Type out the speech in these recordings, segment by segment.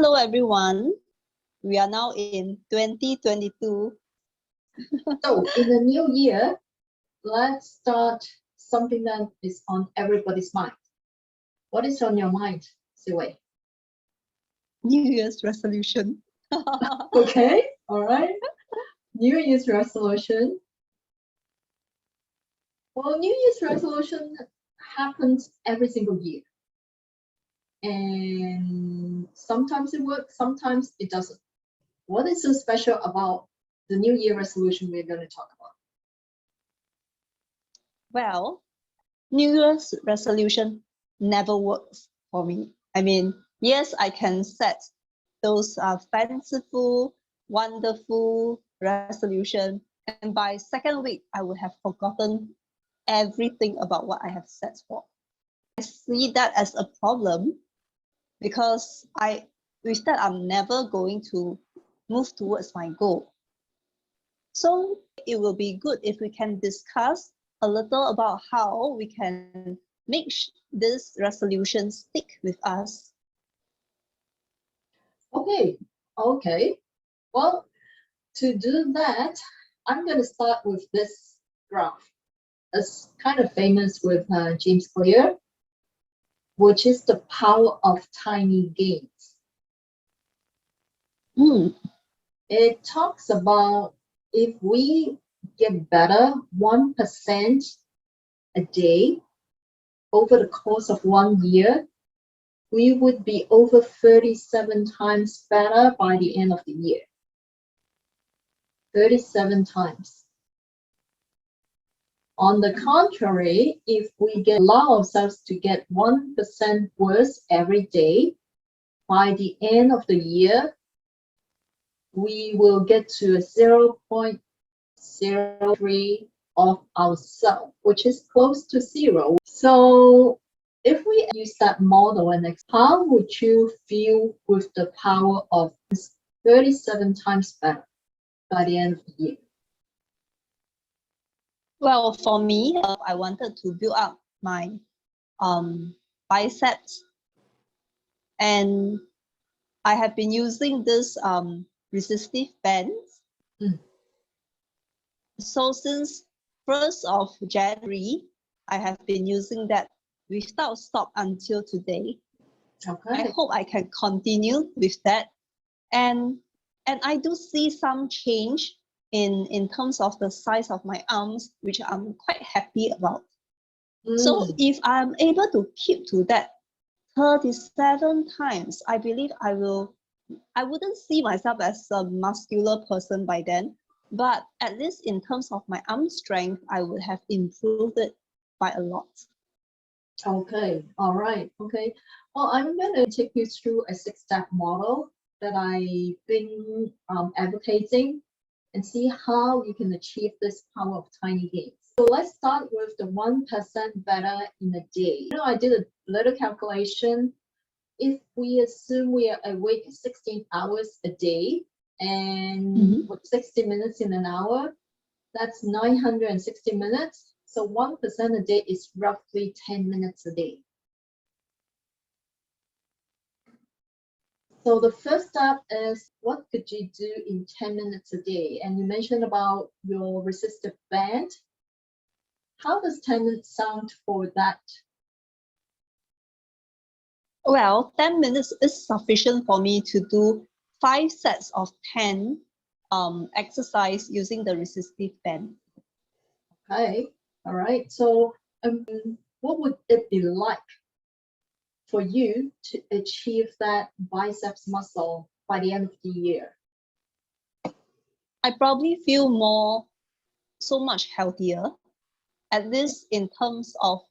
Hello, everyone. We are now in 2022. So in the new year, let's start something that is on everybody's mind. What is on your mind, Siwei? New Year's resolution. Okay, all right. New Year's resolution. Well, New Year's resolution happens every single year. And sometimes it works, sometimes it doesn't. What is so special about the New Year resolution we're going to talk about? Well, New Year's resolution never works for me. I mean, yes, I can set those fanciful, wonderful resolution, and by second week, I would have forgotten everything about what I have set for. I see that as a problem because with that, I'm never going to move towards my goal. So it will be good if we can discuss a little about how we can make this resolution stick with us. Okay. Well, to do that, I'm going to start with this graph. It's kind of famous with James Clear, which is the power of tiny gains. It talks about if we get better 1% a day over the course of 1 year, we would be over 37 times better by the end of the year. 37 times. On the contrary, if we allow ourselves to get 1% worse every day, by the end of the year, we will get to a 0.03 of ourselves, which is close to zero. So if we use that model and how would you feel with the power of 37 times better by the end of the year? Well, for me, I wanted to build up my biceps, and I have been using this resistive bands. So since 1st of January, I have been using that without stop until today. Okay. I hope I can continue with that, and I do see some change in terms of the size of my arms, which I'm quite happy about. So if I'm able to keep to that 37 times, I believe I wouldn't see myself as a muscular person by then, but at least in terms of my arm strength, I would have improved it by a lot. Okay, all right, okay. Well, I'm going to take you through a 6-step model that I've been advocating and see how you can achieve this power of tiny gains. So let's start with the 1% better in a day. I did a little calculation. If we assume we are awake 16 hours a day and with 60 minutes in an hour, that's 960 minutes. So 1% a day is roughly 10 minutes a day. So the first step is, what could you do in 10 minutes a day? And you mentioned about your resistive band. How does 10 minutes sound for that? Well, 10 minutes is sufficient for me to do 5 sets of 10 exercise using the resistive band. Okay, all right. So what would it be like for you to achieve that biceps muscle by the end of the year? I probably feel so much healthier, at least in terms of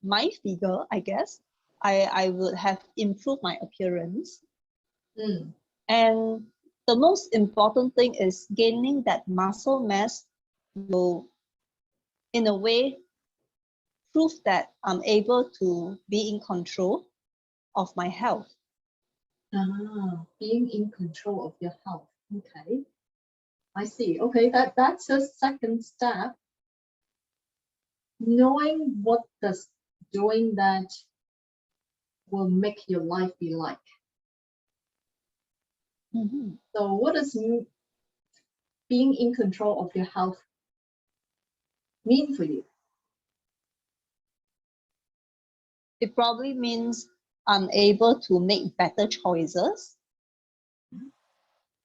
my figure, I guess. I would have improved my appearance. And the most important thing is gaining that muscle mass will, in a way, prove that I'm able to be in control of my health. Being in control of your health. Okay, I see. Okay, that's a second step. Knowing what does doing that will make your life be like. Mhm. So what does being in control of your health mean for you? It probably means I'm able to make better choices.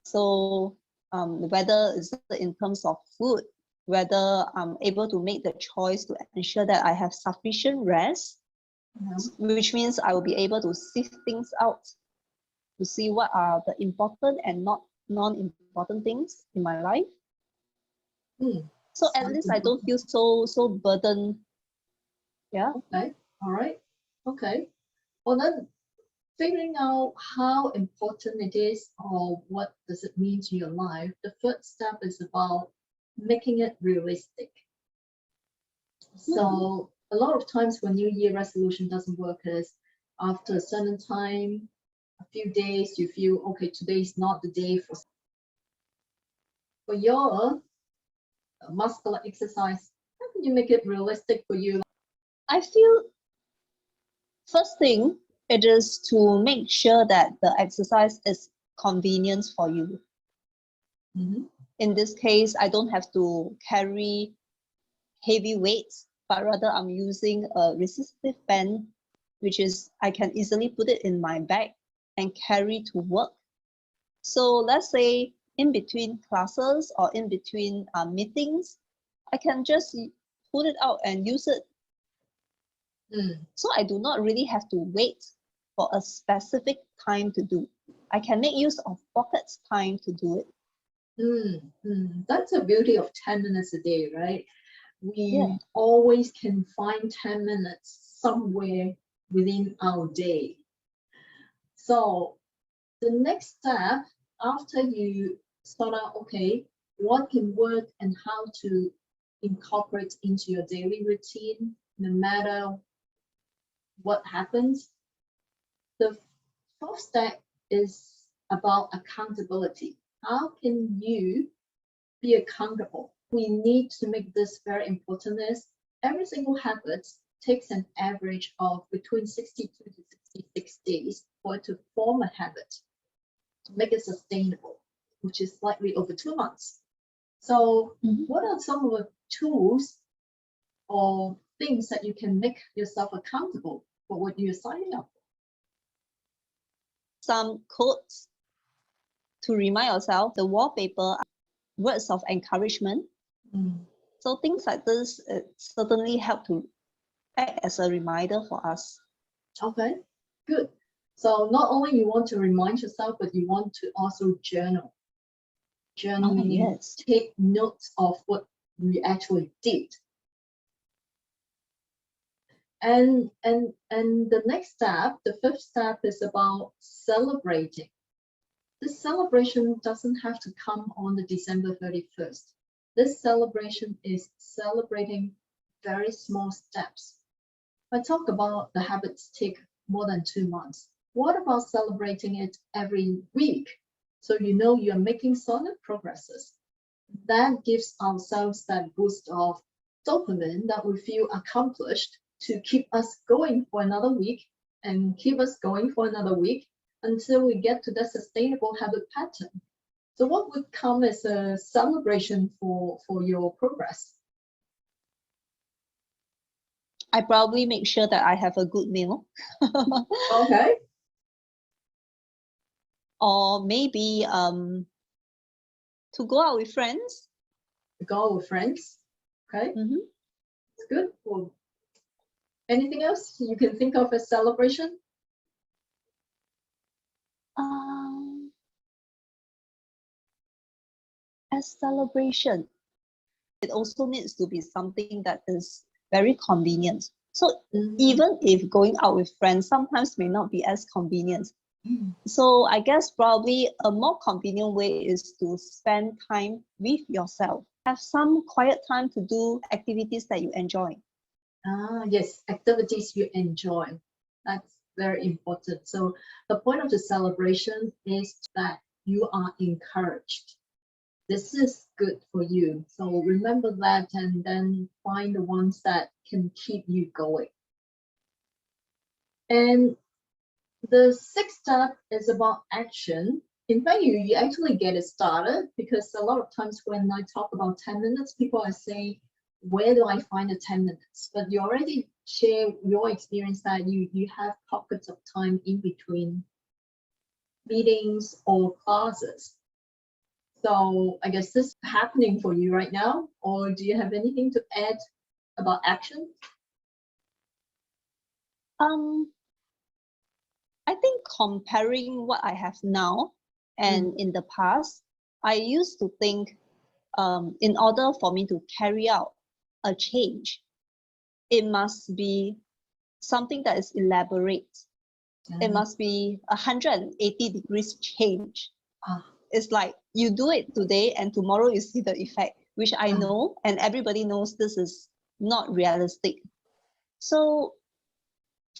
So whether it's in terms of food, whether I'm able to make the choice to ensure that I have sufficient rest, which means I will be able to sift things out to see what are the important and not non-important things in my life. So at Sounds least I don't important. feel so burdened. Yeah. Okay, all right, okay. Well then, figuring out how important it is or what does it mean to your life, the first step is about making it realistic. So a lot of times when New Year resolution doesn't work is after a certain time, a few days, you feel, okay, today is not the day for your muscular exercise. How can you make it realistic for you? I feel first thing, it is to make sure that the exercise is convenient for you. Mhm. In this case, I don't have to carry heavy weights, but rather I'm using a resistive band, which is I can easily put it in my bag and carry to work. So let's say in between classes or in between meetings, I can just pull it out and use it. So I do not really have to wait for a specific time to do. I can make use of pockets time to do it. That's the beauty of 10 minutes a day, right? We Yeah. always can find 10 minutes somewhere within our day. So the next step after you sort out, okay, what can work and how to incorporate into your daily routine, no matter what happens. The fourth step is about accountability. How can you be accountable? We need to make this very important is every single habit takes an average of between 62 to 66 days for it to form a habit, to make it sustainable, which is slightly over 2 months. So what are some of the tools or things that you can make yourself accountable for what you're signing up for? Some quotes to remind yourself, the wallpaper, words of encouragement. So things like this certainly help to act as a reminder for us. Okay, good. So not only you want to remind yourself, but you want to also journal. Journal meaning Yes. take notes of what we actually did. And the next step, the fifth step is about celebrating. This celebration doesn't have to come on the December 31st. This celebration is celebrating very small steps. I talk about the habits take more than 2 months. What about celebrating it every week? So you know you're making solid progresses. That gives ourselves that boost of dopamine that we feel accomplished to keep us going for another week and keep us going for another week until we get to that sustainable habit pattern. So what would come as a celebration for your progress? I probably make sure that I have a good meal. Okay. Or maybe to go out with friends. Go out with friends. Okay. It's good. Well, anything else you can think of as celebration? As celebration, it also needs to be something that is very convenient. So even if going out with friends sometimes may not be as convenient. So I guess probably a more convenient way is to spend time with yourself. Have some quiet time to do activities that you enjoy. Yes, activities you enjoy. That's very important. So the point of the celebration is that you are encouraged. This is good for you. So remember that and then find the ones that can keep you going. And the sixth step is about action. in fact, you actually get it started, because a lot of times when I talk about 10 minutes, people are saying, where do I find the 10 minutes? But you already share your experience that you have pockets of time in between meetings or classes. So I guess this is happening for you right now, or do you have anything to add about action? I think comparing what I have now and in the past, I used to think in order for me to carry out a change, it must be something that is elaborate. It must be 180 degrees change. It's like you do it today and tomorrow you see the effect, which I know and everybody knows this is not realistic. So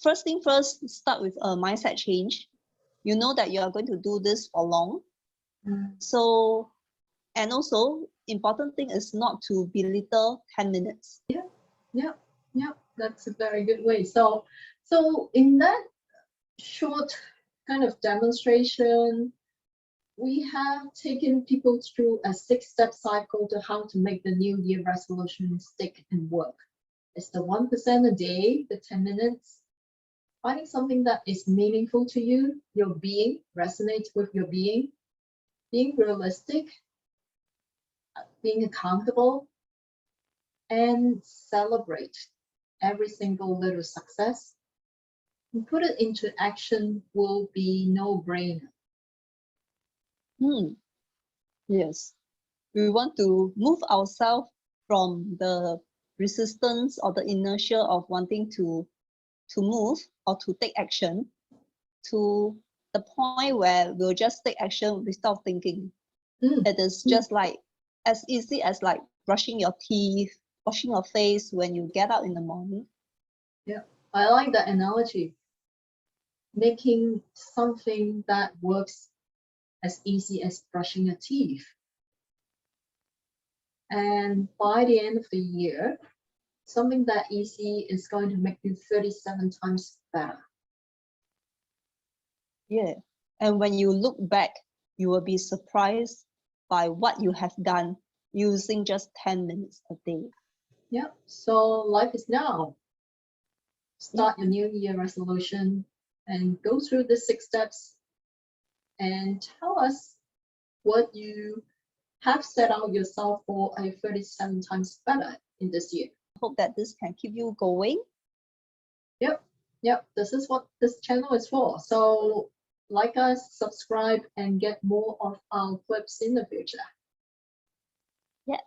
first thing first, start with a mindset change. You know that you are going to do this for long. So, and also important thing is not to belittle 10 minutes. Yeah, that's a very good way. So in that short kind of demonstration, we have taken people through a 6-step cycle to how to make the New Year resolution stick and work. It's the 1% a day, the 10 minutes, finding something that is meaningful to you, your being, resonates with your being realistic, being accountable, and celebrate every single little success, and put it into action will be no-brainer. Yes, we want to move ourselves from the resistance or the inertia of wanting to move or to take action to the point where we'll just take action without thinking. It is just like as easy as like brushing your teeth, washing your face when you get up in the morning. Yeah, I like that analogy. Making something that works as easy as brushing your teeth. And by the end of the year, something that easy is going to make you 37 times better. Yeah. And when you look back, you will be surprised by what you have done using just 10 minutes a day. Yeah, so life is now. Start your New Year resolution and go through the 6 steps and tell us what you have set out yourself for a 37 times better in this year. Hope that this can keep you going. Yep, this is what this channel is for. So like us, subscribe, and get more of our clips in the future. Yeah.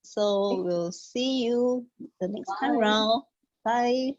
So we'll see you the next time round. Bye.